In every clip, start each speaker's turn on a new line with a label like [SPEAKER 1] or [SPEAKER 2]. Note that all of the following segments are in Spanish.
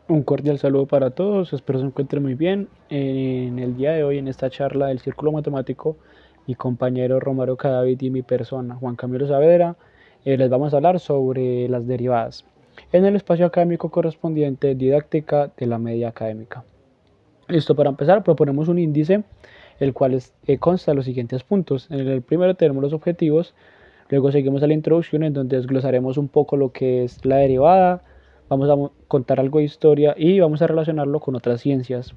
[SPEAKER 1] Un cordial saludo para todos, espero se encuentren muy bien. En el día de hoy, en esta charla del Círculo Matemático, mi compañero Romero Cadavid y mi persona, Juan Camilo Saavedra, les vamos a hablar sobre las derivadas en el espacio académico correspondiente didáctica de la media académica. Listo, para empezar proponemos un índice, el cual consta de los siguientes puntos. En el primero tenemos los objetivos, luego seguimos a la introducción en donde desglosaremos un poco lo que es la derivada, vamos a contar algo de historia y vamos a relacionarlo con otras ciencias.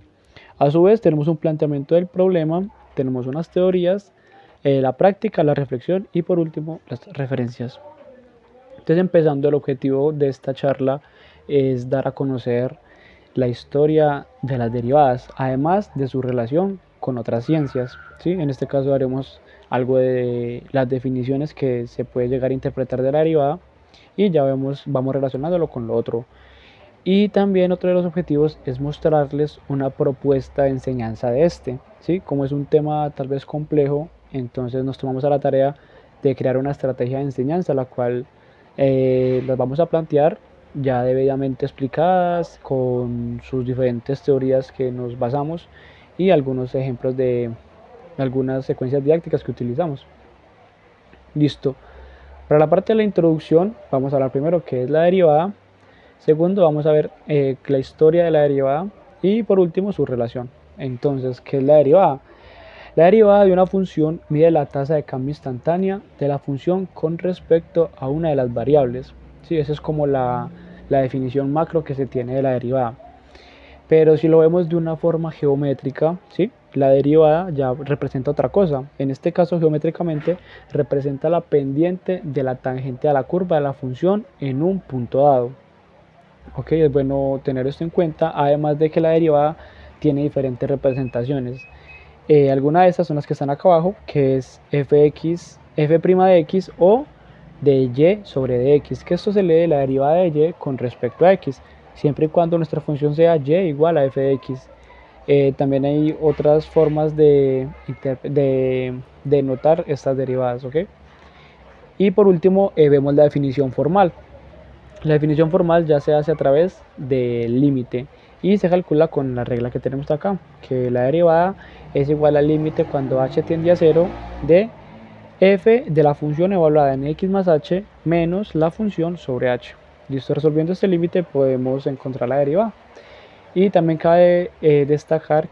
[SPEAKER 1] A su vez tenemos un planteamiento del problema, tenemos unas teorías, la práctica, la reflexión y por último las referencias. Entonces, empezando, el objetivo de esta charla es dar a conocer la historia de las derivadas, además de su relación con otras ciencias. ¿Sí? En este caso haremos algo de las definiciones que se puede llegar a interpretar de la derivada y ya vamos relacionándolo con lo otro. Y también otro de los objetivos es mostrarles una propuesta de enseñanza de este. ¿Sí? Como es un tema tal vez complejo, entonces nos tomamos a la tarea de crear una estrategia de enseñanza, la cual las vamos a plantear ya debidamente explicadas con sus diferentes teorías que nos basamos y algunos ejemplos de algunas secuencias didácticas que utilizamos. Listo. Para la parte de la introducción vamos a hablar primero qué es la derivada, segundo vamos a ver la historia de la derivada y por último su relación. Entonces, ¿qué es la derivada? La derivada de una función mide la tasa de cambio instantánea de la función con respecto a una de las variables. Sí, esa es como la definición macro que se tiene de la derivada. Pero si lo vemos de una forma geométrica, ¿sí? La derivada ya representa otra cosa. En este caso, geométricamente, representa la pendiente de la tangente a la curva de la función en un punto dado. Ok, es bueno tener esto en cuenta, además de que la derivada tiene diferentes representaciones. Algunas de estas son las que están acá abajo, que es fx, f' de x o de y sobre dx, que esto se lee de la derivada de y con respecto a x, siempre y cuando nuestra función sea y igual a f de x. También hay otras formas de notar estas derivadas, ¿ok? Y por último vemos la definición formal. La definición formal ya se hace a través del límite y se calcula con la regla que tenemos acá, que la derivada es igual al límite cuando h tiende a 0 de f de la función evaluada en x más h menos la función sobre h. Listo, resolviendo este límite podemos encontrar la derivada. Y también cabe destacar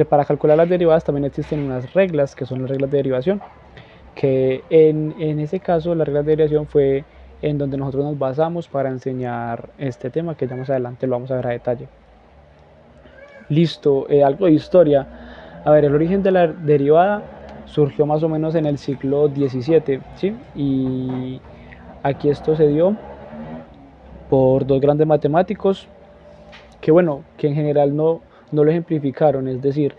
[SPEAKER 1] para calcular las derivadas también existen unas reglas que son las reglas de derivación, que en ese caso la regla de derivación fue en donde nosotros nos basamos para enseñar este tema, que ya más adelante lo vamos a ver a detalle. Listo, algo de historia. A ver, el origen de la derivada surgió más o menos en el siglo XVII, ¿sí? Y aquí esto se dio por dos grandes matemáticos que, bueno, que en general no lo ejemplificaron, es decir,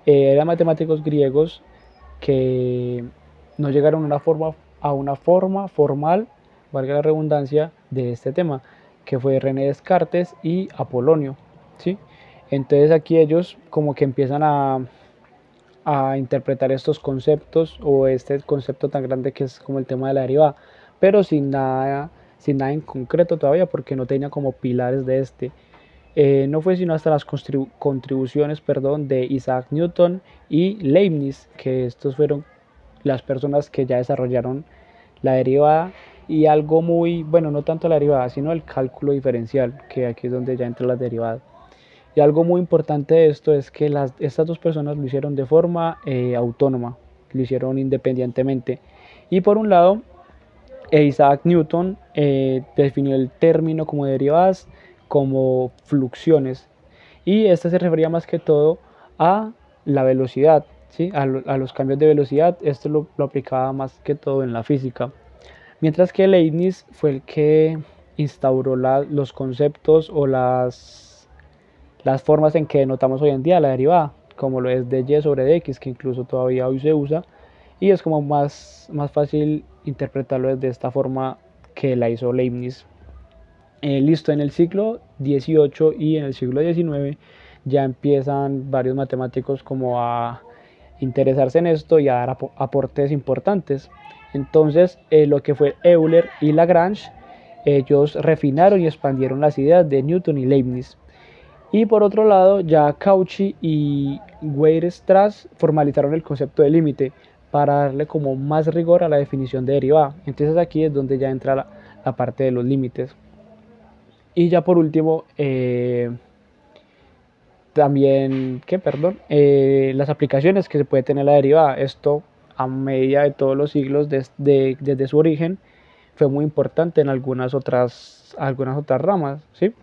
[SPEAKER 1] eran matemáticos griegos que no llegaron a una forma formal, valga la redundancia, de este tema, que fue René Descartes y Apolonio, ¿sí? Entonces aquí ellos como que empiezan a interpretar estos conceptos o este concepto tan grande que es como el tema de la derivada, pero sin nada en concreto todavía porque no tenía como pilares de este. No fue sino hasta las contribuciones de Isaac Newton y Leibniz, que estos fueron las personas que ya desarrollaron la derivada y algo muy, bueno, no tanto la derivada, sino el cálculo diferencial, que aquí es donde ya entra las derivadas. Y algo muy importante de esto es que estas dos personas lo hicieron de forma autónoma, lo hicieron independientemente. Y por un lado, Isaac Newton definió el término como derivadas como fluxiones y este se refería más que todo a la velocidad, ¿sí? a los cambios de velocidad. Esto lo aplicaba más que todo en la física, mientras que Leibniz fue el que instauró los conceptos o las formas en que notamos hoy en día la derivada, como lo es de y sobre dx, que incluso todavía hoy se usa, y es como más fácil interpretarlo desde esta forma que la hizo Leibniz. Listo, en el siglo XVIII y en el siglo XIX ya empiezan varios matemáticos como a interesarse en esto y a dar aportes importantes. Entonces, lo que fue Euler y Lagrange ellos refinaron y expandieron las ideas de Newton y Leibniz. Y por otro lado, ya Cauchy y Weierstrass formalizaron el concepto de límite para darle como más rigor a la definición de derivada. Entonces aquí es donde ya entra la parte de los límites. Y ya por último, también, las aplicaciones que se puede tener la derivada. Esto a medida de todos los siglos desde su origen fue muy importante en algunas otras ramas, ¿sí?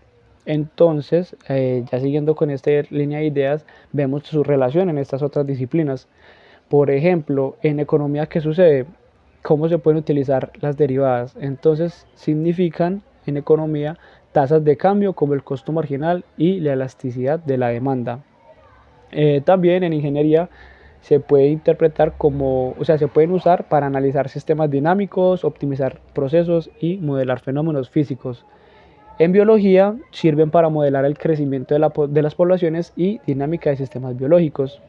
[SPEAKER 1] Entonces, ya siguiendo con esta línea de ideas, vemos su relación en estas otras disciplinas. Por ejemplo, en economía, ¿qué sucede? ¿Cómo se pueden utilizar las derivadas? Entonces, significan en economía tasas de cambio como el costo marginal y la elasticidad de la demanda. También en ingeniería se puede interpretar se pueden usar para analizar sistemas dinámicos, optimizar procesos y modelar fenómenos físicos. En biología sirven para modelar el crecimiento de las poblaciones y dinámica de sistemas biológicos.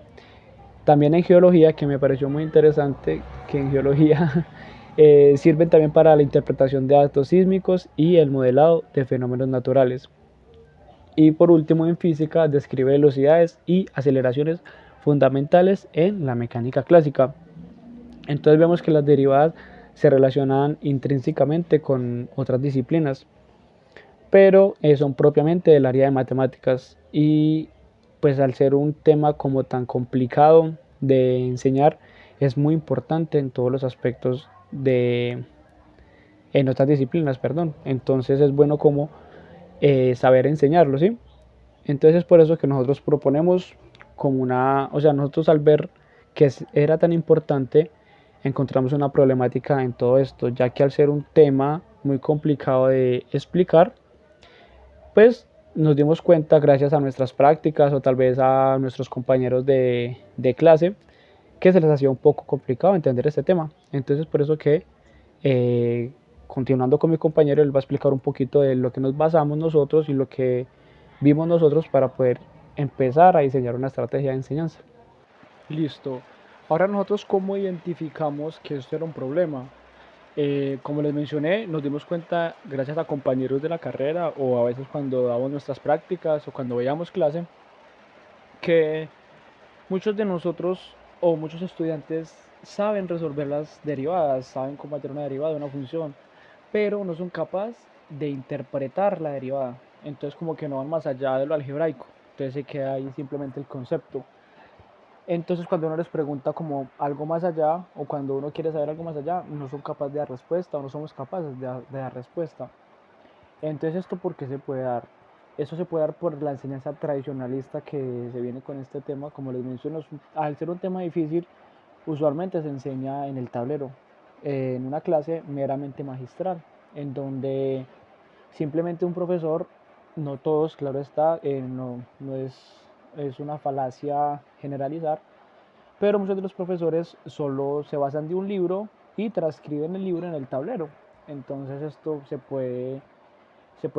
[SPEAKER 1] También en geología, que me pareció muy interesante, que en geología sirven también para la interpretación de datos sísmicos y el modelado de fenómenos naturales. Y por último, en física describe velocidades y aceleraciones fundamentales en la mecánica clásica. Entonces vemos que las derivadas se relacionan intrínsecamente con otras disciplinas, pero son propiamente del área de matemáticas, y pues al ser un tema como tan complicado de enseñar, es muy importante en todos los aspectos en otras disciplinas, perdón. Entonces es bueno como saber enseñarlo, ¿sí? Entonces es por eso que nosotros proponemos nosotros al ver que era tan importante, encontramos una problemática en todo esto, ya que al ser un tema muy complicado de explicar, pues nos dimos cuenta gracias a nuestras prácticas o tal vez a nuestros compañeros de clase, que se les hacía un poco complicado entender este tema. Entonces por eso que continuando con mi compañero, él va a explicar un poquito de lo que nos basamos nosotros y lo que vimos nosotros para poder empezar a diseñar una estrategia de enseñanza. Listo. Ahora nosotros, ¿cómo identificamos que esto era un problema? Como les mencioné, nos dimos cuenta gracias a compañeros de la carrera o a veces cuando damos nuestras prácticas o cuando veíamos clase, que muchos de nosotros o muchos estudiantes saben resolver las derivadas, saben cómo hacer una derivada de una función, pero no son capaces de interpretar la derivada. Entonces como que no van más allá de lo algebraico, entonces se queda ahí simplemente el concepto. Entonces cuando uno les pregunta como algo más allá, o cuando uno quiere saber algo más allá, no son capaces de dar respuesta o no somos capaces de dar respuesta. Entonces, ¿esto por qué se puede dar? Eso se puede dar por la enseñanza tradicionalista que se viene con este tema. Como les menciono, al ser un tema difícil, usualmente se enseña en el tablero, en una clase meramente magistral, en donde simplemente un profesor, no todos, claro está, no es una falacia generalizar, pero muchos de los profesores solo se basan de un libro y transcriben el libro en el tablero. Entonces esto se puede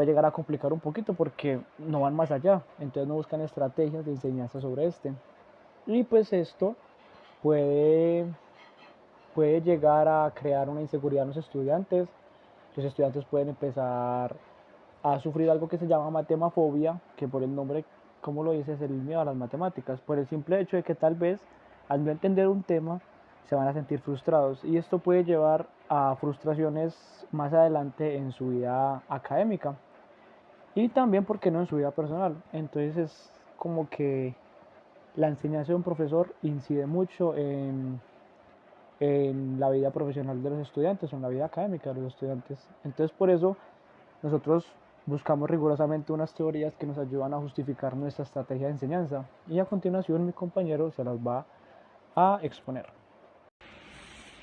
[SPEAKER 1] llegar a complicar un poquito porque no van más allá, entonces no buscan estrategias de enseñanza sobre este. Y pues esto puede, puede llegar a crear una inseguridad en los estudiantes pueden empezar a sufrir algo que se llama matemafobia, que por el nombre, como lo dice, es el miedo a las matemáticas, por el simple hecho de que tal vez al no entender un tema se van a sentir frustrados, y esto puede llevar a frustraciones más adelante en su vida académica y también, ¿por qué no?, en su vida personal. Entonces es como que la enseñanza de un profesor incide mucho en la vida profesional de los estudiantes o en la vida académica de los estudiantes. Entonces por eso nosotros buscamos rigurosamente unas teorías que nos ayudan a justificar nuestra estrategia de enseñanza, y a continuación mi compañero se las va a exponer.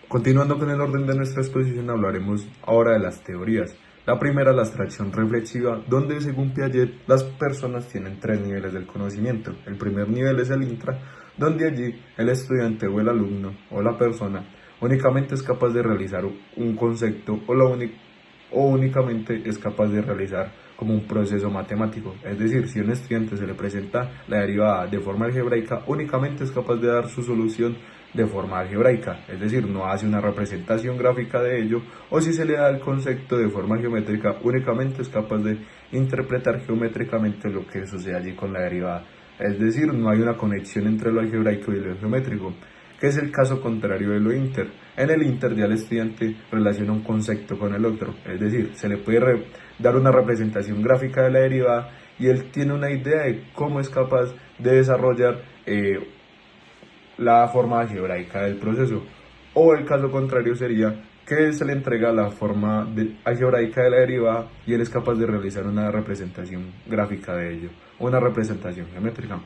[SPEAKER 2] Continuando con el orden de nuestra exposición, hablaremos ahora de las teorías. La primera, la abstracción reflexiva, donde según Piaget las personas tienen tres niveles del conocimiento. El primer nivel es el intra, donde allí el estudiante o el alumno o la persona únicamente es capaz de realizar un concepto o únicamente es capaz de realizar como un proceso matemático. Es decir, si a un estudiante se le presenta la derivada de forma algebraica, únicamente es capaz de dar su solución de forma algebraica, es decir, no hace una representación gráfica de ello, o si se le da el concepto de forma geométrica, únicamente es capaz de interpretar geométricamente lo que sucede allí con la derivada. Es decir, no hay una conexión entre lo algebraico y lo geométrico, que es el caso contrario de lo inter. En el inter ya el estudiante relaciona un concepto con el otro, es decir, se le puede dar una representación gráfica de la derivada y él tiene una idea de cómo es capaz de desarrollar la forma algebraica del proceso. O el caso contrario sería que se le entrega la forma algebraica de la derivada y él es capaz de realizar una representación gráfica de ello, o una representación geométrica.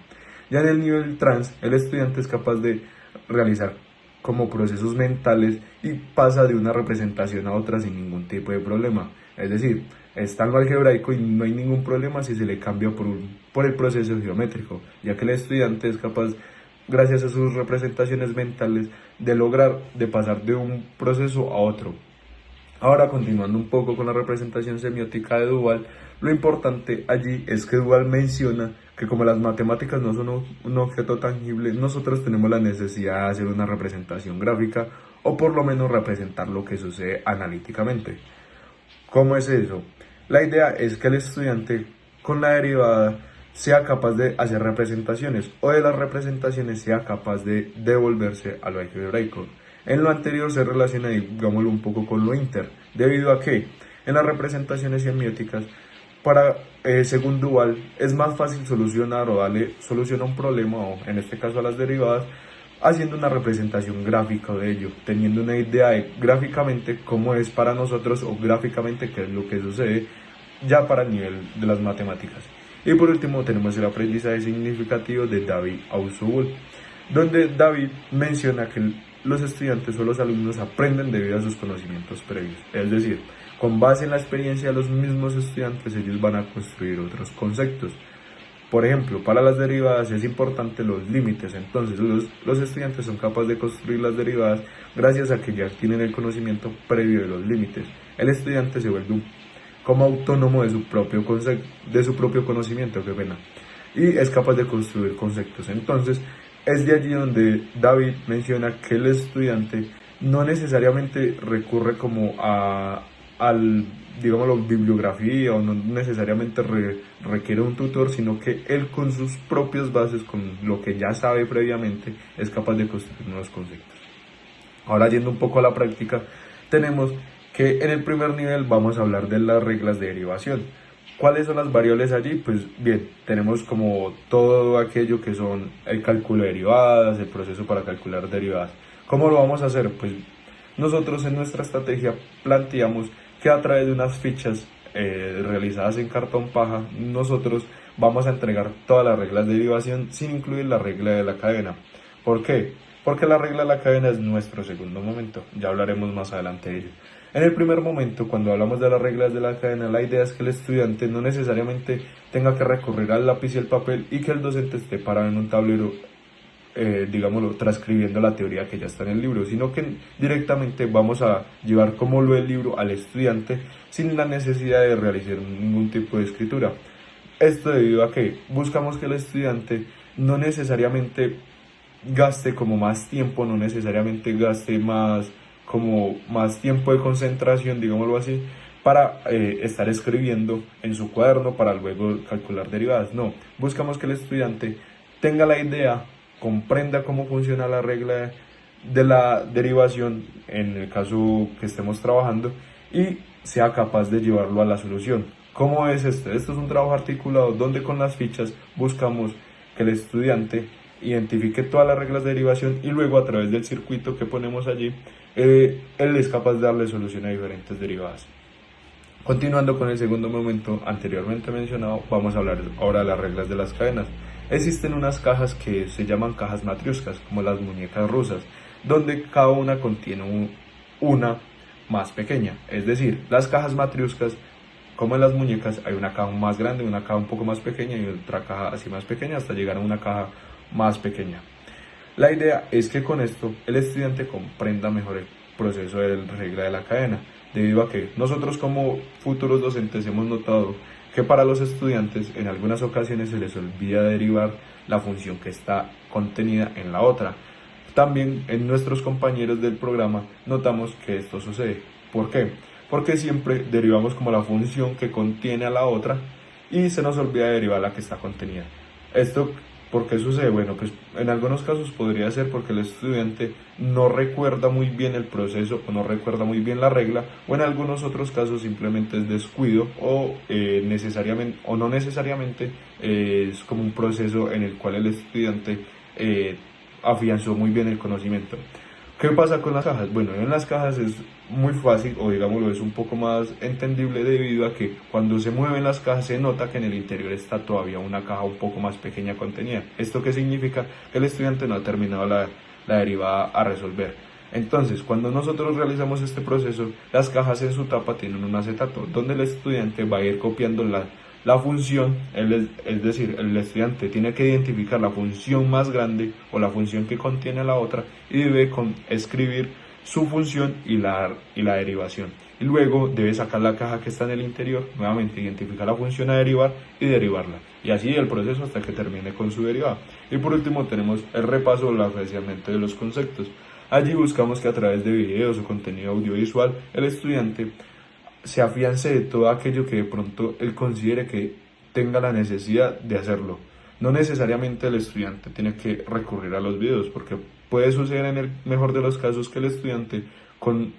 [SPEAKER 2] Ya en el nivel trans, el estudiante es capaz de realizar como procesos mentales y pasa de una representación a otra sin ningún tipo de problema. Es decir, está en lo algebraico y no hay ningún problema si se le cambia por el proceso geométrico, ya que el estudiante es capaz, gracias a sus representaciones mentales, de lograr de pasar de un proceso a otro. Ahora, continuando un poco con la representación semiótica de Duval, lo importante allí es que Duval menciona que como las matemáticas no son un objeto tangible, nosotros tenemos la necesidad de hacer una representación gráfica o por lo menos representar lo que sucede analíticamente. ¿Cómo es eso? La idea es que el estudiante con la derivada sea capaz de hacer representaciones o de las representaciones sea capaz de devolverse a lo algebraico. En lo anterior se relaciona, digámoslo, un poco con lo inter, debido a que en las representaciones semióticas, según Duval, es más fácil solucionar o darle solución a un problema, o en este caso a las derivadas, haciendo una representación gráfica de ello, teniendo una idea de gráficamente cómo es para nosotros o gráficamente qué es lo que sucede ya para el nivel de las matemáticas. Y por último tenemos el aprendizaje significativo de David Ausubel, donde David menciona que los estudiantes o los alumnos aprenden debido a sus conocimientos previos, es decir, con base en la experiencia de los mismos estudiantes ellos van a construir otros conceptos. Por ejemplo, para las derivadas es importante los límites, entonces los estudiantes son capaces de construir las derivadas gracias a que ya tienen el conocimiento previo de los límites. El estudiante se vuelve como autónomo de su propio conocimiento, qué pena, y es capaz de construir conceptos. Entonces, es de allí donde David menciona que el estudiante no necesariamente recurre como digámoslo, bibliografía o no necesariamente requiere un tutor, sino que él con sus propias bases, con lo que ya sabe previamente, es capaz de construir nuevos conceptos. Ahora, yendo un poco a la práctica, tenemos que en el primer nivel vamos a hablar de las reglas de derivación. ¿Cuáles son las variables allí? Pues bien, tenemos como todo aquello que son el cálculo de derivadas, el proceso para calcular derivadas. ¿Cómo lo vamos a hacer? Pues nosotros en nuestra estrategia planteamos que a través de unas fichas realizadas en cartón paja, nosotros vamos a entregar todas las reglas de derivación sin incluir la regla de la cadena. ¿Por qué? Porque la regla de la cadena es nuestro segundo momento, ya hablaremos más adelante de ello. En el primer momento, cuando hablamos de las reglas de la cadena, la idea es que el estudiante no necesariamente tenga que recurrir al lápiz y el papel y que el docente esté parado en un tablero, digámoslo, transcribiendo la teoría que ya está en el libro, sino que directamente vamos a llevar como lo del libro al estudiante sin la necesidad de realizar ningún tipo de escritura. Esto debido a que buscamos que el estudiante no necesariamente gaste como más tiempo, no necesariamente gaste más tiempo de concentración, digámoslo así, para estar escribiendo en su cuaderno para luego calcular derivadas. No, buscamos que el estudiante tenga la idea, comprenda cómo funciona la regla de la derivación en el caso que estemos trabajando y sea capaz de llevarlo a la solución. ¿Cómo es esto? Esto es un trabajo articulado donde con las fichas buscamos que el estudiante identifique todas las reglas de derivación y luego a través del circuito que ponemos allí, él es capaz de darle solución a diferentes derivadas. Continuando con el segundo momento anteriormente mencionado, vamos a hablar ahora de las reglas de las cadenas. Existen unas cajas que se llaman cajas matrioscas, como las muñecas rusas, donde cada una contiene una más pequeña. Es decir, las cajas matrioscas, como en las muñecas, hay una caja más grande, una caja un poco más pequeña y otra caja así más pequeña hasta llegar a una caja más pequeña. La idea es que con esto el estudiante comprenda mejor el proceso de la regla de la cadena, debido a que nosotros como futuros docentes hemos notado que para los estudiantes en algunas ocasiones se les olvida derivar la función que está contenida en la otra. también en nuestros compañeros del programa notamos que esto sucede. ¿Por qué? Porque siempre derivamos como la función que contiene a la otra y se nos olvida derivar la que está contenida. Esto, ¿por qué sucede? Bueno, pues en algunos casos podría ser porque el estudiante no recuerda muy bien el proceso o no recuerda muy bien la regla, o en algunos otros casos simplemente es descuido o necesariamente o no necesariamente es como un proceso en el cual el estudiante afianzó muy bien el conocimiento. ¿Qué pasa con las cajas? Bueno, en las cajas es muy fácil, o digámoslo, es un poco más entendible debido a que cuando se mueven las cajas se nota que en el interior está todavía una caja un poco más pequeña contenida. ¿Esto qué significa? Que el estudiante no ha terminado la derivada a resolver. Entonces, cuando nosotros realizamos este proceso, las cajas en su tapa tienen un acetato, donde el estudiante va a ir copiando la función, es decir, el estudiante tiene que identificar la función más grande o la función que contiene la otra y debe escribir su función y la derivación. Y luego debe sacar la caja que está en el interior, nuevamente identificar la función a derivar y derivarla. Y así el proceso hasta que termine con su derivada. Y por último tenemos el repaso o el afianzamiento de los conceptos. Allí buscamos que a través de videos o contenido audiovisual el estudiante se afiance de todo aquello que de pronto él considere que tenga la necesidad de hacerlo. No necesariamente el estudiante tiene que recurrir a los videos, porque puede suceder en el mejor de los casos que el estudiante con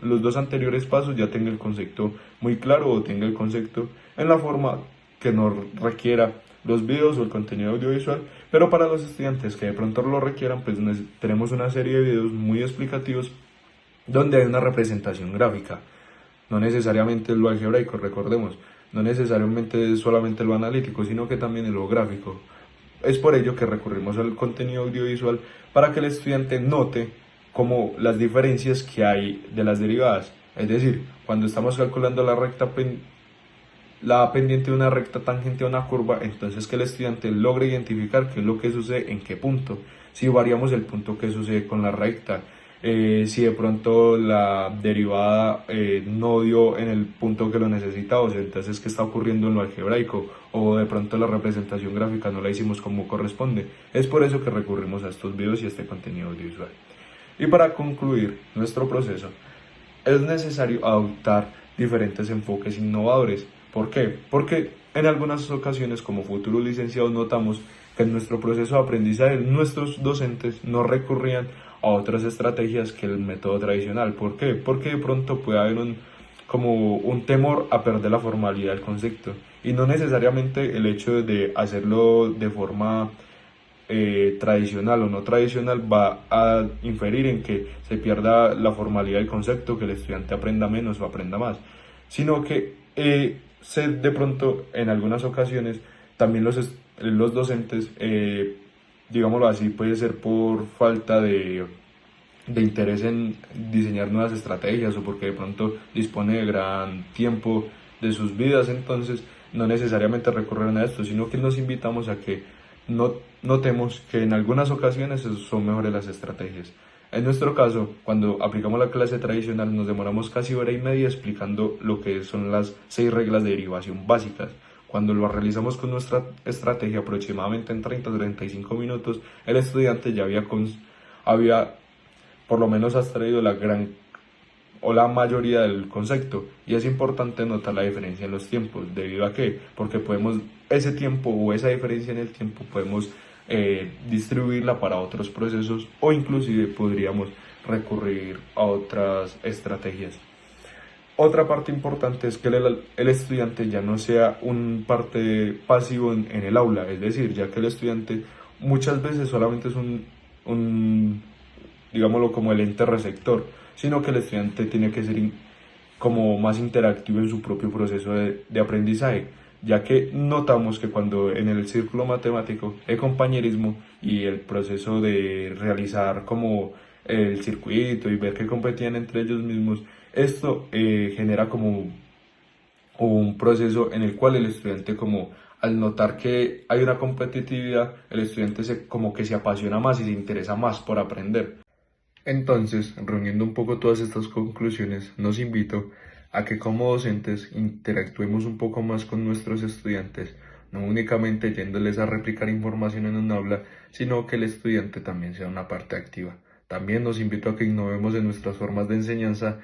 [SPEAKER 2] los dos anteriores pasos ya tenga el concepto muy claro o tenga el concepto en la forma que no requiera los videos o el contenido audiovisual, pero para los estudiantes que de pronto lo requieran, pues tenemos una serie de videos muy explicativos donde hay una representación gráfica. No necesariamente es lo algebraico, recordemos, no necesariamente es solamente lo analítico, sino que también es lo gráfico. Es por ello que recurrimos al contenido audiovisual para que el estudiante note como las diferencias que hay de las derivadas. Es decir, cuando estamos calculando la pendiente de una recta tangente a una curva, entonces que el estudiante logre identificar qué es lo que sucede en qué punto. Si variamos el punto, qué sucede con la recta. Si de pronto la derivada no dio en el punto que lo necesitábamos, entonces qué está ocurriendo en lo algebraico, o de pronto la representación gráfica no la hicimos como corresponde. Es por eso que recurrimos a estos videos y a este contenido audiovisual. Y para concluir nuestro proceso, es necesario adoptar diferentes enfoques innovadores. ¿Por qué? Porque en algunas ocasiones como futuros licenciados notamos que en nuestro proceso de aprendizaje nuestros docentes no recurrían a otras estrategias que el método tradicional. ¿Por qué? Porque de pronto puede haber como un temor a perder la formalidad del concepto y no necesariamente el hecho de hacerlo de forma tradicional o no tradicional va a inferir en que se pierda la formalidad del concepto, que el estudiante aprenda menos o aprenda más, sino que de pronto en algunas ocasiones también los docentes, digámoslo así, puede ser por falta de interés en diseñar nuevas estrategias o porque de pronto dispone de gran tiempo de sus vidas, entonces no necesariamente recurren a esto, sino que nos invitamos a que notemos que en algunas ocasiones son mejores las estrategias. En nuestro caso, cuando aplicamos la clase tradicional, nos demoramos casi hora y media explicando lo que son las 6 reglas de derivación básicas. Cuando lo realizamos con nuestra estrategia, aproximadamente en 30-35 minutos, el estudiante ya había por lo menos abstraído la gran o la mayoría del concepto, y es importante notar la diferencia en los tiempos. ¿Debido a qué? Porque podemos ese tiempo o esa diferencia en el tiempo podemos distribuirla para otros procesos o inclusive podríamos recurrir a otras estrategias. Otra parte importante es que el estudiante ya no sea un parte pasivo en el aula, es decir, ya que el estudiante muchas veces solamente es digámoslo, como el ente receptor, sino que el estudiante tiene que ser como más interactivo en su propio proceso de aprendizaje, ya que notamos que cuando en el círculo matemático el compañerismo y el proceso de realizar como el circuito y ver que competían entre ellos mismos, esto genera como un proceso en el cual el estudiante como al notar que hay una competitividad, el estudiante como que se apasiona más y se interesa más por aprender. Entonces, reuniendo un poco todas estas conclusiones, nos invito a que como docentes interactuemos un poco más con nuestros estudiantes, no únicamente yéndoles a replicar información en un aula, sino que el estudiante también sea una parte activa. También nos invito a que innovemos en nuestras formas de enseñanza,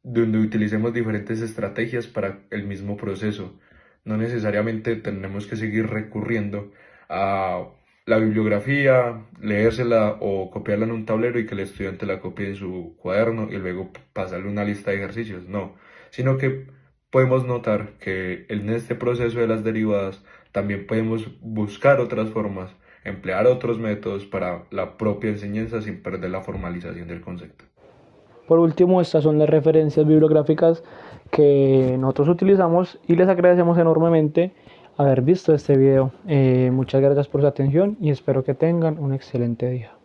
[SPEAKER 2] donde utilicemos diferentes estrategias para el mismo proceso. No necesariamente tenemos que seguir recurriendo a la bibliografía, leérsela o copiarla en un tablero y que el estudiante la copie en su cuaderno y luego pasarle una lista de ejercicios. No, sino que podemos notar que en este proceso de las derivadas también podemos buscar otras formas, emplear otros métodos para la propia enseñanza sin perder la formalización del concepto.
[SPEAKER 1] Por último, estas son las referencias bibliográficas que nosotros utilizamos y les agradecemos enormemente haber visto este video. Muchas gracias por su atención y espero que tengan un excelente día.